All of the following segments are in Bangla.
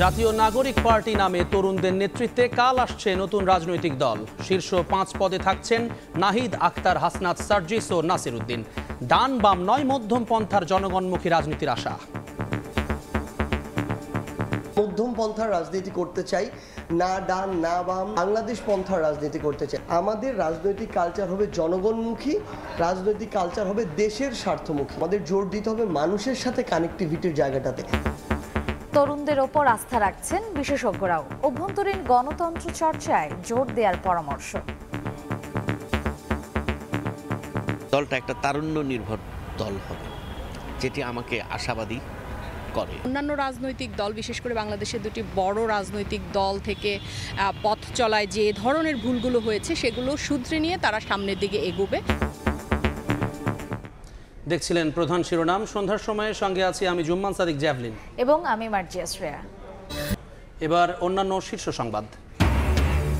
জাতীয় নাগরিক পার্টি নামে তরুণদের নেতৃত্বে কাল আসছে নতুন রাজনৈতিক দল। শীর্ষ 5 পদে থাকছেন নাহিদ, আখতার, হাসনাত, সার্জিস ও নাসির উদ্দিন। ডান বাম নয়, মধ্যম পন্থার জনগণমুখী রাজনীতির আশা। মধ্যম পন্থার রাজনীতি করতে চাই, না ডান না বাম, বাংলাদেশ পন্থার রাজনীতি করতে চাই। আমাদের রাজনৈতিক কালচার হবে জনগণমুখী, রাজনৈতিক কালচার হবে দেশের স্বার্থমুখী। আমাদের জোর দিতে হবে মানুষের সাথে কানেক্টিভিটির জায়গাটাতে। তরুণদের ওপর আস্থা রাখছেন বিশেষজ্ঞরাও। অভ্যন্তরীণ গণতন্ত্র চর্চায় জোর দেওয়ার পরামর্শ। দলটা একটা তারুণ্য নির্ভর দল হবে, যেটি আমাকে আশাবাদী করে। অন্যান্য রাজনৈতিক দল, বিশেষ করে বাংলাদেশের দুটি বড় রাজনৈতিক দল থেকে পথ চলায় যে ধরনের ভুলগুলো হয়েছে সেগুলো শুধরে নিয়ে তারা সামনের দিকে এগোবে। দেখছিলেন প্রধান শিরোনাম। সন্ধ্যার সময়ের সঙ্গে আছি আমি জুম্মান সাদিক জ্যাভলিন এবং আমি মার্জিয়া শ্রেয়া। এবার অন্যান্য শীর্ষ সংবাদ।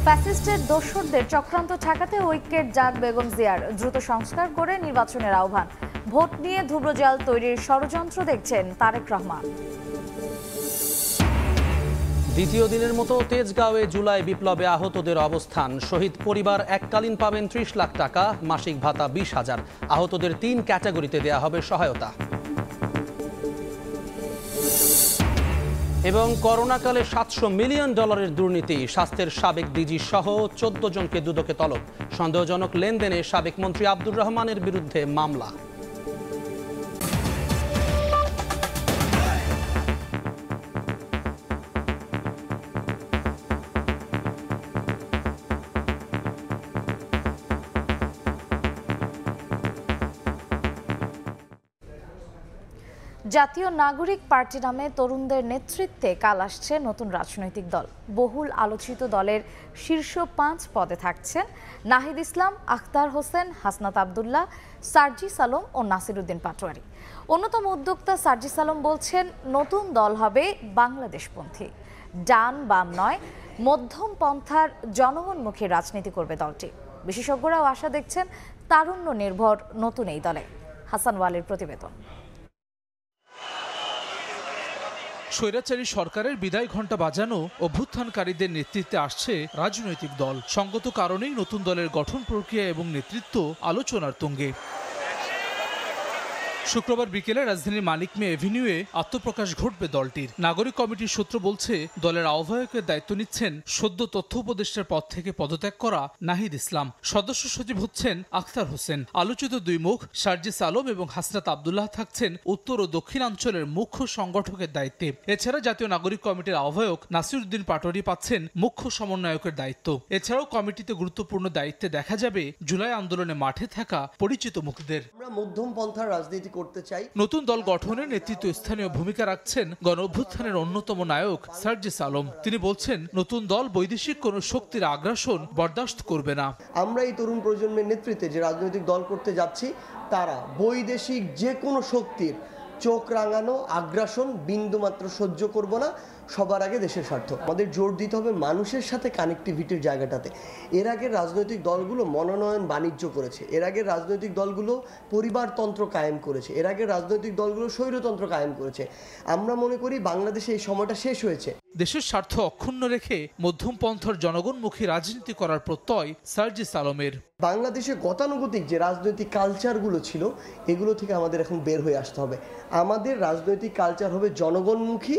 ফ্যাসিস্টের দোসরদের চক্রান্ত ঠেকাতে ঐক্যের জাগ বেগম জিয়ার। দ্রুত সংস্কার করে নির্বাচনের আহ্বান। ভোট নিয়ে ধূম্রজাল তৈরির ষড়যন্ত্র দেখছেন তারেক রহমান। দ্বিতীয় দিনের মতো তেজগাঁওয়ে জুলাই বিপ্লবে আহতদের অবস্থান। শহীদ পরিবার এককালীন পাবেন 30 লাখ টাকা, মাসিক ভাতা 20,000। আহতদের 3 ক্যাটাগরিতে দেয়া হবে সহায়তা। এবং করোনাকালে $700 মিলিয়ন দুর্নীতি। স্বাস্থ্যের সাবেক ডিজি সহ 14 জনকে দুদকে তলব। সন্দেহজনক লেনদেনে সাবেক মন্ত্রী আব্দুর রহমানের বিরুদ্ধে মামলা। জাতীয় নাগরিক পার্টি নামে তরুণদের নেতৃত্বে কাল আসছে নতুন রাজনৈতিক দল। বহুল আলোচিত দলের শীর্ষ 5 পদে থাকছেন নাহিদ ইসলাম, আখতার হোসেন, হাসনাত আবদুল্লাহ, সার্জিস আলম ও নাসির উদ্দিন পাটোয়ারি। অন্যতম উদ্যোক্তা সার্জিস আলম বলছেন, নতুন দল হবে বাংলাদেশপন্থী। ডান বাম নয়, মধ্যম পন্থার জনগণমুখী রাজনীতি করবে দলটি। বিশেষজ্ঞরাও আশা দেখছেন তারুণ্য নির্ভর নতুন এই দলে। হাসান ওয়ালির প্রতিবেদন। স্বৈরাচারী সরকারের বিদায় ঘণ্টা বাজানো অভ্যুত্থানকারীদের নেতৃত্বে আসছে রাজনৈতিক দল। সঙ্গত কারণেই নতুন দলের গঠন প্রক্রিয়া এবং নেতৃত্ব আলোচনার তুঙ্গে। শুক্রবার বিকেলে রাজধানীর মানিক মে এভিনিউয়ে আত্মপ্রকাশ ঘটবে দলটির। নাগরিক কমিটির সূত্র বলছে, দলের আহ্বায়কের দায়িত্ব নিচ্ছেন সদ্য তথ্য উপদেষ্টার পদ থেকে পদত্যাগ করা নাহিদ ইসলাম। সদস্য সচিব হচ্ছেন আখতার হোসেন। আলোচিত 2 মুখ সার্জিস আলম এবং হাসনাত আবদুল্লাহ থাকছেন উত্তর ও দক্ষিণাঞ্চলের মুখ্য সংগঠকের দায়িত্বে। এছাড়া জাতীয় নাগরিক কমিটির আহ্বায়ক নাসির উদ্দিন পাটোয়ারি পাচ্ছেন মুখ্য সমন্বয়কের দায়িত্ব। এছাড়াও কমিটিতে গুরুত্বপূর্ণ দায়িত্বে দেখা যাবে জুলাই আন্দোলনে মাঠে থাকা পরিচিত মুখদের। আমরা মধ্যম পন্থার রাজনীতি করতে চাই। নতুন দল গঠনের নেতৃত্ব স্থানীয় ভূমিকা রাখছেন গণ অভ্যুত্থানের অন্যতম নায়ক সার্জিস আলম। তিনি বলছেন, নতুন দল বৈদেশিক কোনো শক্তির আগ্রাসন বরদাস্ত করবে না। আমরা এই তরুণ প্রজন্মের নেতৃত্বে যে রাজনৈতিক দল করতে যাচ্ছি, তারা বৈদেশিক যে কোনো শক্তির চোখ রাঙানো আগ্রাসন বিন্দুমাত্র সহ্য করব না। সবার আগে দেশের স্বার্থ। আমাদের জোর দিতে হবে মানুষের সাথে কানেক্টিভিটির জায়গাটাতে। এর আগের রাজনৈতিক দলগুলো মনোনয়ন বাণিজ্য করেছে, এর আগের রাজনৈতিক দলগুলো পরিবারতন্ত্র কায়েম করেছে, এর আগের রাজনৈতিক দলগুলো স্বৈরতন্ত্র কায়েম করেছে। আমরা মনে করি বাংলাদেশে এই সময়টা শেষ হয়েছে। দেশের স্বার্থ অক্ষুণ্ণ রেখে মধ্যম পন্থার জনগণমুখী রাজনীতি করার প্রত্যয় সার্জিস আলমের। বাংলাদেশে গতানুগতিক যে রাজনৈতিক কালচারগুলো ছিল, এগুলো থেকে আমাদের এখন বের হয়ে আসতে হবে। আমাদের রাজনৈতিক কালচার হবে জনগণমুখী,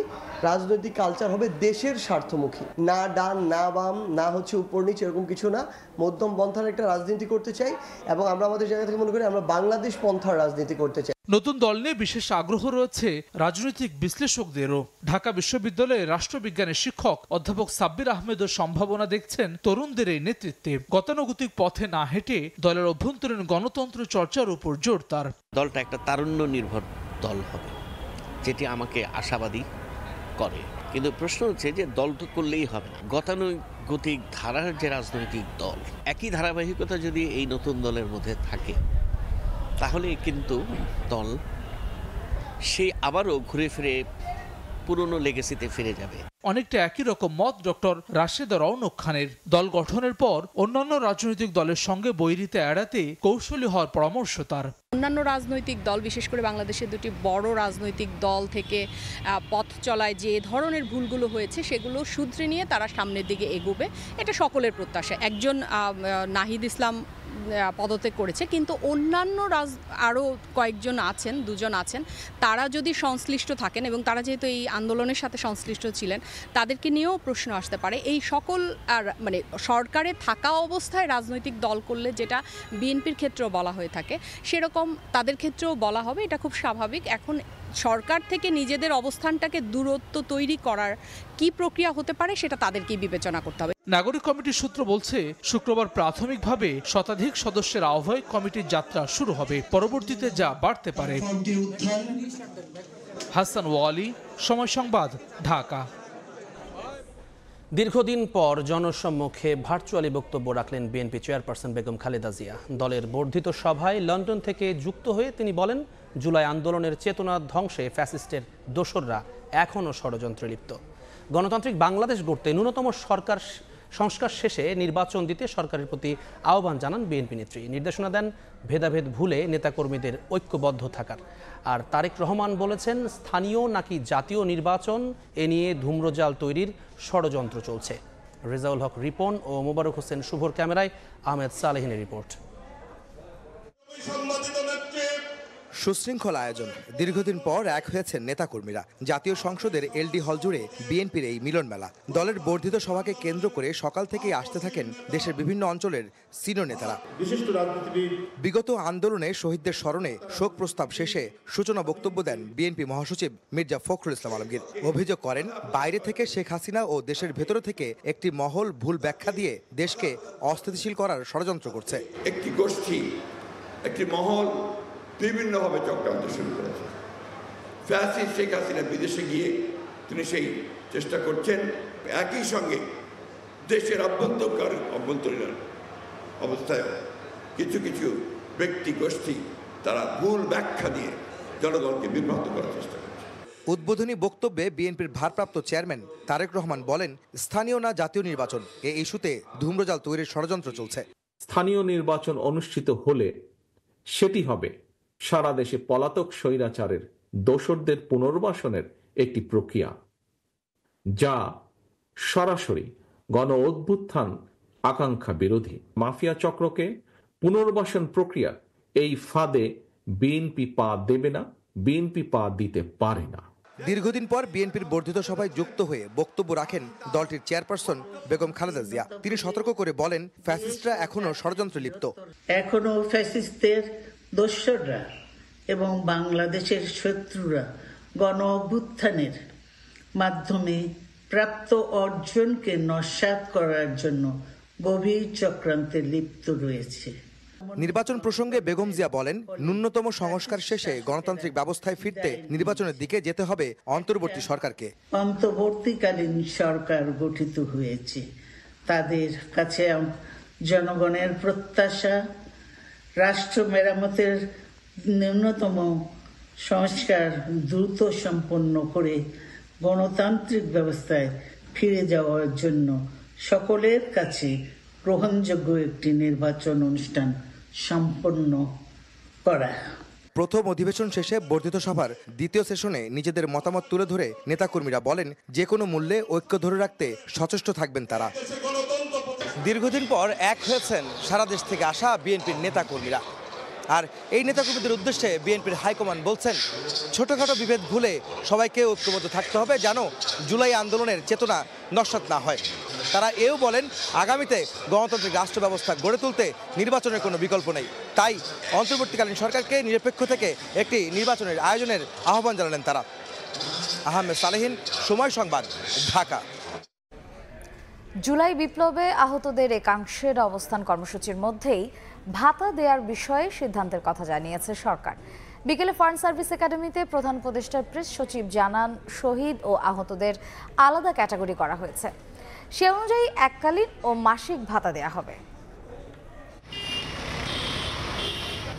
রাজনৈতিক কালচার হবে দেশের স্বার্থমুখী। না ডান না বাম, না হচ্ছে উপর নিচ, এরকম কিছু না। মধ্যম পন্থার একটা রাজনীতি করতে চাই এবং আমরা আমাদের জায়গা থেকে মনে করি আমরা বাংলাদেশ পন্থার রাজনীতি করতে চাই। নতুন দল নিয়ে বিশেষ আগ্রহ রয়েছে রাজনৈতিক বিশ্লেষকদেরও। ঢাকা বিশ্ববিদ্যালয়ের রাষ্ট্রবিজ্ঞানের শিক্ষক অধ্যাপক সাব্বির আহমেদও সম্ভাবনা দেখছেন তরুণদের এই নেতৃত্বে। গতানুগতিক পথে না হেঁটে দলের অভ্যন্তরীণ গণতন্ত্র চর্চার উপর জোর তার। দলটা একটা তারুণ্য নির্ভর দল হবে, যেটি আমাকে আশাবাদী করে। কিন্তু প্রশ্ন হচ্ছে যে দল তো করলেই হবে না। গতানুগতিক ধারার যে রাজনৈতিক দল, একই ধারাবাহিকতা যদি এই নতুন দলের মধ্যে থাকে, তাহলে কিন্তু দল সে আবারও ঘুরে ফিরে পুরনো লেগেসিতে ফিরে যাবে। অনেকটা একই রকম মত ডক্টর রাশেদা রওনক খানের। দল গঠনের পর অন্যান্য রাজনৈতিক দলের সঙ্গে বৈরিতা এড়াতে কৌশলী হওয়ার পরামর্শ তার। অন্যান্য রাজনৈতিক দল, বিশেষ করে বাংলাদেশের দুটি বড় রাজনৈতিক দল থেকে পথ চলায় যে ধরনের ভুলগুলো হয়েছে সেগুলো শুধরে নিয়ে তারা সামনের দিকে এগোবে, এটা সকলের প্রত্যাশা। একজন নাহিদ ইসলাম পদত্যাগ করেছে, কিন্তু অন্যান্য আরও কয়েকজন আছেন, দুজন আছেন, তারা যদি সংশ্লিষ্ট থাকেন এবং তারা যেহেতু এই আন্দোলনের সাথে সংশ্লিষ্ট ছিলেন, তাদেরকে নিয়েও প্রশ্ন আসতে পারে। এই সকল মানে সরকারে থাকা অবস্থায় রাজনৈতিক দল করলে যেটা বিএনপির ক্ষেত্রেও বলা হয়ে থাকে, সেরকম তাদের ক্ষেত্রেও বলা হবে, এটা খুব স্বাভাবিক। এখন সরকার থেকে নিজেদের অবস্থানটাকে দূরত্ব তৈরি করার কি প্রক্রিয়া হতে পারে সেটা তাদেরকেই বিবেচনা করতে হবে। নাগরিক কমিটির সূত্র বলছে শুক্রবার প্রাথমিকভাবে শতাধিক সদস্যের আহ্বায়ক কমিটির যাত্রা শুরু হবে, পরবর্তীতে যা বাড়তে পারে। হাসান ওয়ালি, সময় সংবাদ, ঢাকা। দীর্ঘদিন পর জনসম্মুখে ভার্চুয়ালি বক্তব্য রাখলেন বিএনপি চেয়ারপারসন বেগম খালেদা জিয়া। দলের বর্ধিত সভায় লন্ডন থেকে যুক্ত হয়ে তিনি বলেন, জুলাই আন্দোলনের চেতনা ধ্বংসে ফ্যাসিস্টের দোসররা এখনও ষড়যন্ত্রে লিপ্ত। গণতান্ত্রিক বাংলাদেশ গড়তে ন্যূনতম সরকার সংস্কার শেষে নির্বাচন দিতে সরকারের প্রতি আহ্বান জানান বিএনপি নেত্রী। নির্দেশনা দেন ভেদাভেদ ভুলে নেতাকর্মীদের ঐক্যবদ্ধ থাকার। আর তারেক রহমান বলেছেন, স্থানীয় নাকি জাতীয় নির্বাচন এ নিয়ে ধূম্রজাল তৈরির ষড়যন্ত্র চলছে। রেজাউল হক রিপন ও মোবারক হোসেন শুভর ক্যামেরায় আহমেদ সালেহিনের রিপোর্ট। সুশৃঙ্খল আয়োজন, দীর্ঘদিন পর এক হয়েছেন নেতাকর্মীরা। জাতীয় সংসদের এলডি হল জুড়ে বিএনপির এই মিলন মেলা। দলের বর্ধিত সভাকে কেন্দ্র করে সকাল থেকেই আসতে থাকেন দেশের বিভিন্ন অঞ্চলের সিনিয়র নেতারা। বিগত আন্দোলনে শহীদদের স্মরণে শোক প্রস্তাব শেষে সূচনা বক্তব্য দেন বিএনপি মহাসচিব মির্জা ফখরুল ইসলাম আলমগীর। অভিযোগ করেন, বাইরে থেকে শেখ হাসিনা ও দেশের ভেতর থেকে একটি মহল ভুল ব্যাখ্যা দিয়ে দেশকে অস্থিতিশীল করার ষড়যন্ত্র করছে। একটি গোষ্ঠী, একটি মহল বিভিন্নভাবে চক্রান্ত শুরু করেছে। ফ্যাসিস্ট শেখ হাসিনা বিদেশে গিয়ে তিনি সেই চেষ্টা করছেন। একই সঙ্গে দেশের অভ্যন্তরীণ অবস্থায় কিছু কিছু ব্যক্তি গোষ্ঠী তারা ভুল ব্যাখ্যা দিয়ে জনগণকে বিভ্রান্ত করার চেষ্টা করছে। উদ্বোধনী বক্তব্যে বিএনপির ভারপ্রাপ্ত চেয়ারম্যান তারেক রহমান বলেন, স্থানীয় না জাতীয় নির্বাচন এই ইস্যুতে ধূম্রজাল তৈরির ষড়যন্ত্র চলছে। স্থানীয় নির্বাচন অনুষ্ঠিত হলে সেটি হবে সারা দেশে পলাতক স্বৈরাচারের দোসরদের পুনর্বাসনের একটি প্রক্রিয়া, যা সরাসরি গণ অভ্যুত্থান আকাঙ্ক্ষা বিরোধী। মাফিয়া চক্রকে পুনর্বাসন প্রক্রিয়া এই ফাঁদে বিএনপি পা দেবে না, বিএনপি পা দিতে পারে না। দীর্ঘদিন পর বিএনপির বর্ধিত সভায় যুক্ত হয়ে বক্তব্য রাখেন দলটির চেয়ারপারসন বেগম খালেদা জিয়া। তিনি সতর্ক করে বলেন, ফ্যাসিস্টরা এখনো ষড়যন্ত্রে লিপ্ত। এখনো ফ্যাসিস্টদের দোসররা এবং বাংলাদেশের শত্রুরা গণ অভ্যুত্থানের মাধ্যমে প্রাপ্ত অর্জনকে নস্যাৎ করার জন্য গভীর চক্রান্তে লিপ্ত রয়েছে। নির্বাচন প্রসঙ্গে বেগম জিয়া বলেন, ন্যূনতম সংস্কার শেষে গণতান্ত্রিক ব্যবস্থায় ফিরতে নির্বাচনের দিকে যেতে হবে অন্তর্বর্তী সরকারকে। অন্তর্বর্তীকালীন সরকার গঠিত হয়েছে, তাদের কাছে জনগণের প্রত্যাশা রাষ্ট্র মেরামতের ন্যূনতম সংস্কার দ্রুত সম্পন্ন করে গণতান্ত্রিক ব্যবস্থায় ফিরে যাওয়ার জন্য সকলের কাছে গ্রহণযোগ্য একটি নির্বাচন অনুষ্ঠান সম্পন্ন করা। প্রথম অধিবেশন শেষে বর্ধিত সভার দ্বিতীয় সেশনে নিজেদের মতামত তুলে ধরে নেতাকর্মীরা বলেন, যে কোনো মূল্যে ঐক্য ধরে রাখতে সচেষ্ট থাকবেন তারা। দীর্ঘদিন পর এক হয়েছেন সারা দেশ থেকে আসা বিএনপির নেতাকর্মীরা। আর এই নেতাকর্মীদের উদ্দেশ্যে বিএনপির হাইকমান্ড বলছেন, ছোটখাটো বিভেদ ভুলে সবাইকে ঐক্যবদ্ধ থাকতে হবে, যেন জুলাই আন্দোলনের চেতনা নস্যাৎ না হয়। তারা এও বলেন, আগামীতে গণতান্ত্রিক রাষ্ট্র ব্যবস্থা গড়ে তুলতে নির্বাচনের কোনো বিকল্প নেই। তাই অন্তর্বর্তীকালীন সরকারকে নিরপেক্ষ থেকে একটি নির্বাচনের আয়োজনের আহ্বান জানালেন তারা। আহমেদ সালেহিন, সময় সংবাদ, ঢাকা। জুলাই বিপ্লবে আহতদের একাংশের অবস্থান কর্মসূচির মধ্যেই ভাতা দেওয়ার বিষয়ে সিদ্ধান্তের কথা জানিয়েছে সরকার। বিকেলে ফরেন সার্ভিস একাডেমিতে প্রধান উপদেষ্টার প্রেস সচিব জানান, শহীদ ও আহতদের আলাদা ক্যাটাগরি করা হয়েছে। সে অনুযায়ী এককালীন ও মাসিক ভাতা দেওয়া হবে।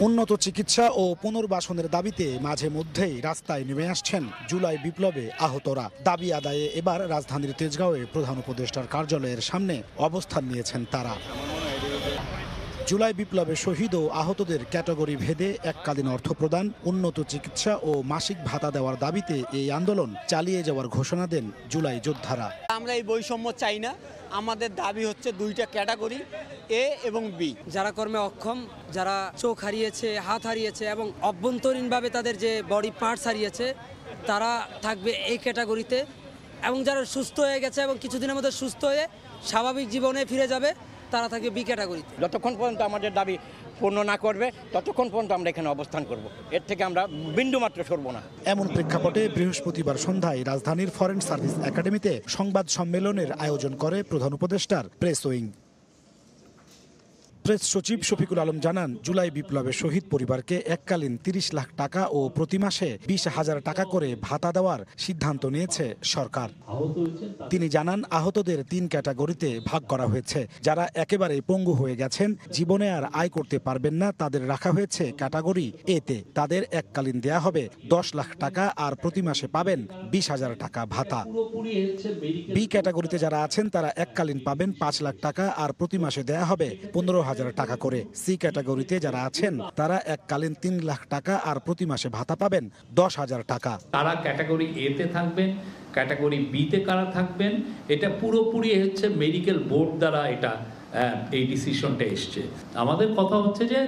উন্নত চিকিৎসা ও পুনর্বাসনের দাবিতে মাঝে মধ্যেই রাস্তায় নেমে আসছেন জুলাই বিপ্লবে আহতরা। দাবি আদায়ে এবার রাজধানীর তেজগাঁওয়ে প্রধান উপদেষ্টার কার্যালয়ের সামনে অবস্থান নিয়েছেন তারা। জুলাই বিপ্লবে শহীদ ও আহতদের ক্যাটাগরি ভেদে এককালীন অর্থ প্রদান, উন্নত চিকিৎসা ও মাসিক ভাতা দেওয়ার দাবিতে এই আন্দোলন চালিয়ে যাওয়ার ঘোষণা দেন জুলাই যোদ্ধারা। আমরা এই বৈষম্য চাই না, আমাদের দাবি হচ্ছে দুইটা ক্যাটাগরি, এ এবং বি। যারা কর্মে অক্ষম, যারা চোখ হারিয়েছে, হাত হারিয়েছে এবং অভ্যন্তরীণভাবে তাদের যে বডি পার্টস হারিয়েছে, তারা থাকবে এই ক্যাটাগরিতে। এবং যারা সুস্থ হয়ে গেছে এবং কিছুদিনের মধ্যে সুস্থ হয়ে স্বাভাবিক জীবনে ফিরে যাবে, তারা থাকবে বি ক্যাটাগরিতে। যতক্ষণ পর্যন্ত আমাদের দাবি পূর্ণ না করবে ততক্ষণ পর্যন্ত আমরা এখানে অবস্থান করব, এর থেকে আমরা বিন্দুমাত্র সরব না। এমন প্রেক্ষাপটে বৃহস্পতিবার সন্ধ্যায় রাজধানীর ফরেন সার্ভিস একাডেমিতে সংবাদ সম্মেলনের আয়োজন করে প্রধান উপদেষ্টার প্রেস উইং। প্রেস সচিব শফিকুল আলম জানান, জুলাই বিপ্লবে শহীদ পরিবারকে এককালীন 30 লাখ টাকা ও প্রতি মাসে 20,000 টাকা করে ভাতা দেওয়ার সিদ্ধান্ত নিয়েছে সরকার। তিনি জানান, আহতদের 3 ক্যাটাগরিতে ভাগ করা হয়েছে। যারা একেবারে পঙ্গু হয়ে গেছেন, জীবনে আর আয় করতে পারবেন না, তাদের রাখা হয়েছে ক্যাটাগরি এতে। তাদের এককালীন দেয়া হবে 10 লাখ টাকা আর প্রতি মাসে পাবেন 20,000 টাকা ভাতা। বি ক্যাটাগরিতে যারা আছেন তারা এককালীন পাবেন 5 লাখ টাকা আর প্রতি মাসে দেয়া হবে 15,000 টাকা করে। সি ক্যাটাগরিতে যারা আছেন তারা এককালীন 3 লাখ টাকা আর প্রতি মাসে ভাতা পাবেন 10,000 টাকা। তারা ক্যাটাগরি এ তে থাকবেন, ক্যাটাগরি বি তে কারা থাকবেন, এটা পুরোপুরি হচ্ছে মেডিকেল বোর্ড দ্বারা এটা এই ডিসিশনটা এসছে। আমাদের কথা হচ্ছে যে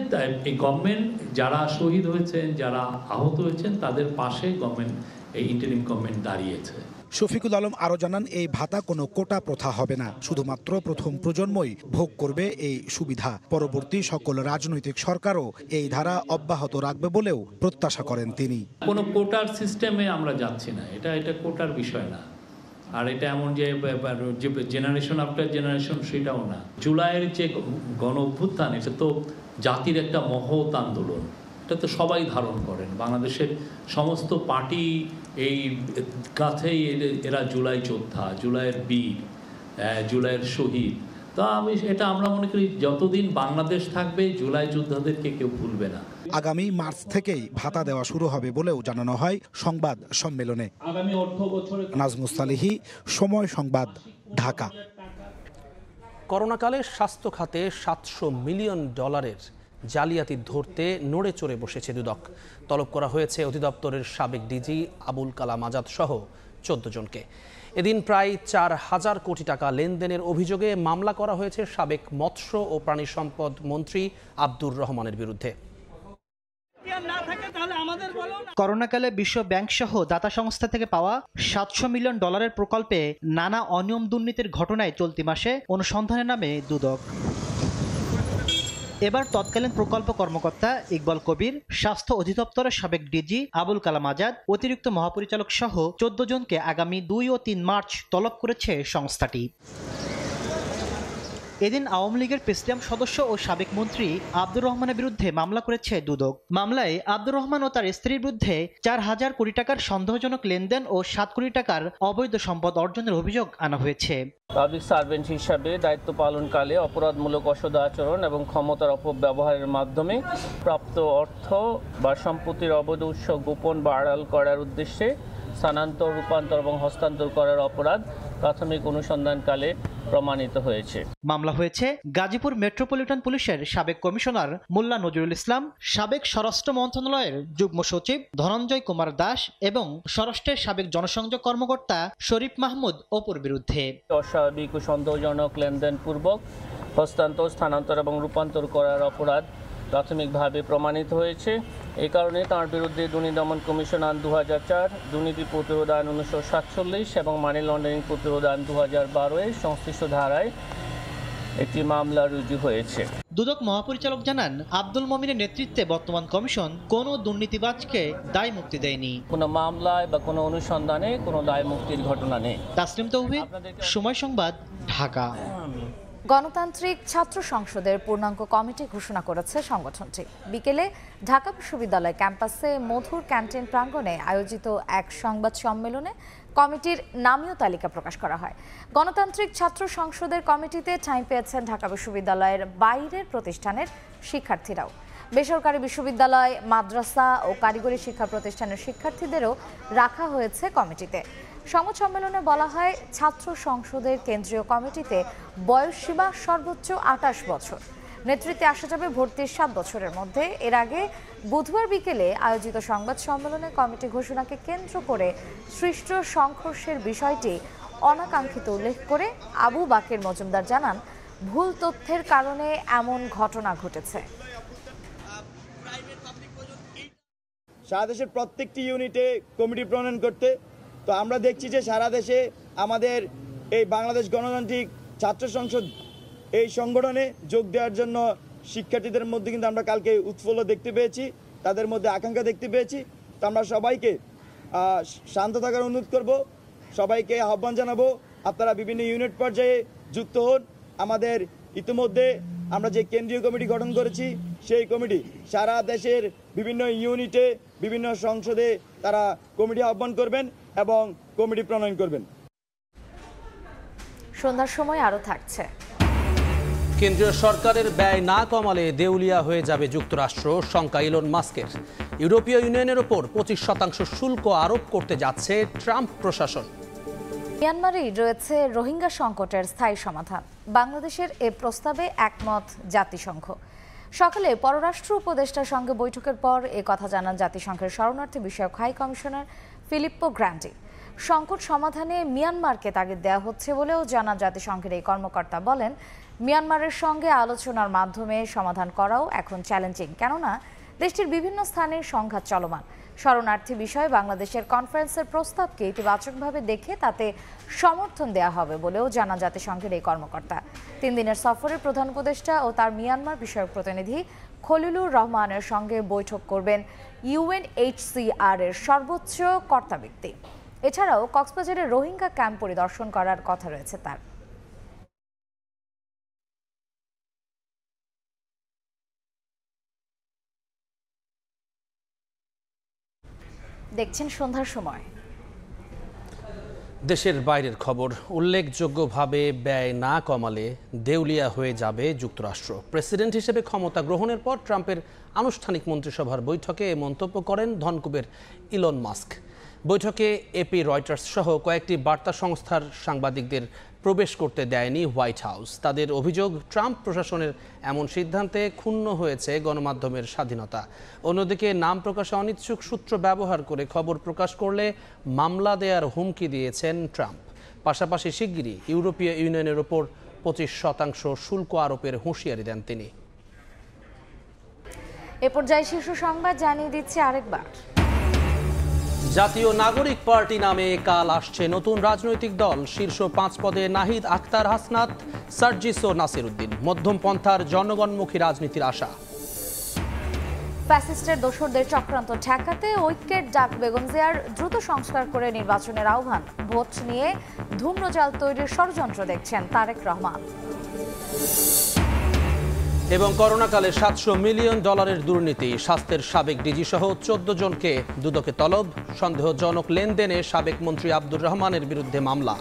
এই গভর্নমেন্ট যারা শহীদ হয়েছেন, যারা আহত হয়েছেন, তাদের পাশে গভর্নমেন্ট, এই ইন্টারিম গভর্নমেন্ট দাঁড়িয়েছে। শফিকুল আলম আরও জানান, এই ভাতা কোনো কোটা প্রথা হবে না, শুধুমাত্র প্রথম প্রজন্মই ভোগ করবে এই সুবিধা। পরবর্তী সকল রাজনৈতিক সরকারও এই ধারা অব্যাহত রাখবে বলেও প্রত্যাশা করেন তিনি। কোনো কোটার সিস্টেমে আমরা যাচ্ছি না, এটা কোটার বিষয় না। আর এটা এমন যে জেনারেশন আফটার জেনারেশন সেটাও না। জুলাইয়ের যে গণ অভ্যুত্থান, এটা তো জাতির একটা মহৎ আন্দোলন, এটা তো সবাই ধারণ করেন। বাংলাদেশের সমস্ত পার্টি এই কাছেই এরা জুলাই যোদ্ধা, জুলাইয়ের বীর, জুলাইয়ের শহীদ। তা এটা আমরা মনে করি যতদিন বাংলাদেশ থাকবে জুলাই যোদ্ধাদেরকে কেউ ভুলবে না। আগামী মার্চ থেকেই ভাতা দেওয়া শুরু হবে বলেও জানানো হয় সংবাদ সম্মেলনে। আগামী অর্থ বছরে। নাজমুস সালিহি, সময় সংবাদ, ঢাকা। করোনাকালে স্বাস্থ্য খাতে $700 মিলিয়ন জালিয়াতি ধরতে নড়ে চড়ে বসেছে দুদক। তলব করা হয়েছে অধিদপ্তরের সাবেক ডিজি আবুল কালাম আজাদ সহ 14 জনকে। এদিন প্রায় 4,000 কোটি টাকা লেনদেনের অভিযোগে মামলা করা হয়েছে সাবেক মৎস্য ও প্রাণী সম্পদ মন্ত্রী আব্দুর রহমানের বিরুদ্ধে। করোনাকালে বিশ্ব ব্যাংক সহ দাতা সংস্থা থেকে পাওয়া $700 মিলিয়ন প্রকল্পে নানা অনিয়ম দুর্নীতির ঘটনায় চলতি মাসে অনুসন্ধানের নামে দুদক। এবার তৎকালীন প্রকল্প কর্মকর্তা ইকবাল কবির, স্বাস্থ্য অধিদপ্তরের সাবেক ডিজি আবুল কালাম আজাদ, অতিরিক্ত মহাপরিচালক সহ 14 জনকে আগামী 2 ও 3 মার্চ তলব করেছে সংস্থাটি। এদিন আওয়ামী লীগের প্রেসিডিয়াম সদস্য ও সাবেক মন্ত্রী আব্দুর রহমানের বিরুদ্ধে মামলা করেছে দুদক। মামলায় আব্দুর রহমান ও তার স্ত্রীর বিরুদ্ধে 4,000 কোটি টাকার সন্দেহজনক লেনদেন ও 7 কোটি টাকার অবৈধ সম্পদ অর্জনের অভিযোগ আনা হয়েছে। পাবলিক সার্ভেন্ট হিসাবে দায়িত্ব পালনকালে অপরাধমূলক অসদাচরণ এবং ক্ষমতার অপব্যবহারের মাধ্যমে প্রাপ্ত অর্থ বা সম্পত্তির অবৈধ উৎস গোপন বা আড়াল করার উদ্দেশ্যে স্থানান্তর, রূপান্তর এবং হস্তান্তর করার অপরাধ প্রাথমিক অনুসন্ধানকালে প্রমাণিত হয়েছে। মামলা হয়েছে গাজীপুর মেট্রোপলিটন পুলিশের সাবেক কমিশনার মোল্লা নজরুল ইসলাম, সাবেক স্বরাষ্ট্র মন্ত্রণালয়ের যুগ্ম সচিব ধনঞ্জয় কুমার দাস এবং স্বরাষ্ট্রের সাবেক জনসংযোগ কর্মকর্তা শরীফ মাহমুদ অপুর বিরুদ্ধে। অস্বাভাবিক ও সন্দেহজনক লেনদেন পূর্বক হস্তান্তর, স্থানান্তর এবং রূপান্তর করার অপরাধ প্রাথমিকভাবে প্রমাণিত হয়েছে। এই কারণে তার বিরুদ্ধে দুর্নীতি দমন কমিশন আইন 2004, দুর্নীতি প্রতিরোধ আইন 1947 এবং মানি লন্ডারিং প্রতিরোধ আইন 2012-এর সংশ্লিষ্ট ধারায় একটি মামলা রুজু হয়েছে। দুদক মহাপরিচালক জানান, আব্দুল মমিনের নেতৃত্বে বর্তমান কমিশন কোনো দুর্নীতিবাজকে দায় মুক্তি দেয়নি। কোনো মামলায় বা কোনো অনুসন্ধানে কোনো দায় মুক্তির ঘটনা নেই। তাসলিম তৌহিদ, সময় সংবাদ, ঢাকা। গণতান্ত্রিক ছাত্র সংসদের পূর্ণাঙ্গ কমিটি ঘোষণা করেছে সংগঠনটি। বিকেলে ঢাকা বিশ্ববিদ্যালয় ক্যাম্পাসে মধুর ক্যান্টিন প্রাঙ্গণে আয়োজিত এক সংবাদ সম্মেলনে কমিটির নামীয় তালিকা প্রকাশ করা হয়। গণতান্ত্রিক ছাত্র সংসদের কমিটিতে ঠাঁই পেয়েছেন ঢাকা বিশ্ববিদ্যালয়ের বাইরের প্রতিষ্ঠানের শিক্ষার্থীরাও। বেসরকারি বিশ্ববিদ্যালয়, মাদ্রাসা ও কারিগরি শিক্ষা প্রতিষ্ঠানের শিক্ষার্থীদেরও রাখা হয়েছে কমিটিতে। সংবাদ সম্মেলনে বলা হয়, ছাত্র সংসদের কেন্দ্রীয় কমিটিতে বয়সসীমা সর্বোচ্চ 28 বছর। নেতৃত্বে আসা যাবে ভর্তির 7 বছরের মধ্যে। এর আগে বুধবার বিকেলে আয়োজিত সংবাদ সম্মেলনে কমিটি ঘোষণাকে কেন্দ্র করে সৃষ্ট সংঘর্ষের বিষয়টি অনাকাঙ্ক্ষিত উল্লেখ করে আবু বাকের মজুমদার জানান, ভুল তথ্যের কারণে এমন ঘটনা ঘটেছে। সারা দেশের প্রত্যেকটি ইউনিটে কমিটি প্রণয়ন করতে, তো আমরা দেখছি যে সারা দেশে আমাদের এই বাংলাদেশ গণতান্ত্রিক ছাত্র সংসদ এই সংগঠনে যোগ দেওয়ার জন্য শিক্ষার্থীদের মধ্যে কিন্তু আমরা কালকে উৎফুল্ল দেখতে পেয়েছি, তাদের মধ্যে আকাঙ্ক্ষা দেখতে পেয়েছি। তো আমরা সবাইকে শান্ত থাকার অনুরোধ করব, সবাইকে আহ্বান জানাবো আপনারা বিভিন্ন ইউনিট পর্যায়ে যুক্ত হন। আমাদের ইতিমধ্যে আমরা যে কেন্দ্রীয় কমিটি গঠন করেছি, সেই কমিটি সারা দেশের বিভিন্ন ইউনিটে বিভিন্ন সংসদে তারা কমিটি আহ্বান করবেন এবং কমিটি প্রণয়ন করবেন। সন্ধ্যার সময় আরও থাকছে। কেন্দ্রীয় সরকারের ব্যয় না কমালে দেউলিয়া হয়ে যাবে যুক্তরাষ্ট্র, শঙ্কা ইলন মাস্কের। ইউরোপীয় ইউনিয়নের ওপর 25% শুল্ক আরোপ করতে যাচ্ছে ট্রাম্প প্রশাসন। মিয়ানমারেই রয়েছে রোহিঙ্গা সংকটের স্থায়ী সমাধান। বাংলাদেশের এ প্রস্তাবে একমত জাতিসংঘ। সকালে পররাষ্ট্র উপদেষ্টার সঙ্গে বৈঠকের পর এ কথা জানান জাতিসংঘের শরণার্থী বিষয়ক হাই কমিশনার ফিলিপ্পো গ্র্যান্ডি। সংকট সমাধানে মিয়ানমারকে তাগিদ দেওয়া হচ্ছে বলেও জানান জাতিসংঘের এই কর্মকর্তা। বলেন, মিয়ানমারের সঙ্গে আলোচনার মাধ্যমে সমাধান করাও এখন চ্যালেঞ্জিং, কেননা দেশটির বিভিন্ন স্থানে সংঘাত চলমান। শরণার্থী বিষয়ে বাংলাদেশের কনফারেন্সের প্রস্তাবকে ইতিবাচকভাবে দেখে তাতে সমর্থন দেওয়া হবে বলেও জানান জাতিসংঘের এই কর্মকর্তা। 3 দিনের সফরে প্রধান উপদেষ্টা ও তার মিয়ানমার বিষয়ক প্রতিনিধি খলিলুর রহমানের সঙ্গে বৈঠক করবেন UNHCR এর সর্বোচ্চ কর্তা ব্যক্তি। এছাড়াও কক্সবাজারের রোহিঙ্গা ক্যাম্প পরিদর্শন করার কথা রয়েছে তার। দেখছেন সন্ধ্যার সময়। দেশের বাইরের খবর। উল্লেখযোগ্যভাবে ব্যয় না কমালে দেউলিয়া হয়ে যাবে যুক্তরাষ্ট্র। প্রেসিডেন্ট হিসেবে ক্ষমতা গ্রহণের পর ট্রাম্পের আনুষ্ঠানিক মন্ত্রিসভার বৈঠকে এ মন্তব্য করেন ধনকুবের ইলন মাস্ক। বৈঠকে এপি, রয়টার্স সহ কয়েকটি বার্তা সংস্থার সাংবাদিকদের প্রবেশ করতে দেয়নি হোয়াইট হাউস। তাদের অভিযোগ, ট্রাম্প প্রশাসনের এমন সিদ্ধান্তে ক্ষুণ্ণ হয়েছে গণমাধ্যমের স্বাধীনতা। অন্যদিকে নাম প্রকাশে অনিচ্ছুক সূত্র ব্যবহার করে খবর প্রকাশ করলে মামলা দেওয়ার হুমকি দিয়েছেন ট্রাম্প। পাশাপাশি শিগগিরই ইউরোপীয় ইউনিয়নের ওপর 25% শুল্ক আরোপের হুঁশিয়ারি দেন তিনি। এ পর্যায়ে শীর্ষ সংবাদ জানিয়ে দিচ্ছে আরেকবার। জাতীয় নাগরিক পার্টি নামে কাল আসছে নতুন রাজনৈতিক দল। শীর্ষ 5 পদে নাহিদ আখতার হাসনাত, সার্জিস ও নাসির উদ্দিন। মধ্যম পন্থার জনগণমুখী রাজনীতির আশা। ফ্যাসিস্টের দোসরদের চক্রান্ত ঠেকাতে ঐক্যের ডাক বেগম জিয়ার। দ্রুত সংস্কার করে নির্বাচনের আহ্বান। ভোট নিয়ে ধূম্রজাল তৈরির ষড়যন্ত্র দেখছেন তারেক রহমান। এবং করোনাকালে $700 মিলিয়ন দুর্নীতি। স্বাস্থ্যের সাবেক ডিজি সহ 14 জনকে দুদকে তলব। সন্দেহজনক লেনদেনে সাবেক মন্ত্রী আব্দুর রহমানের বিরুদ্ধে মামলা।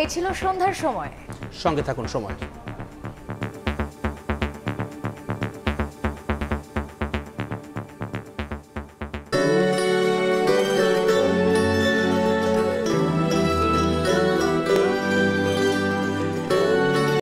এই ছিল সন্ধ্যার সময়। সঙ্গে থাকুন সময়।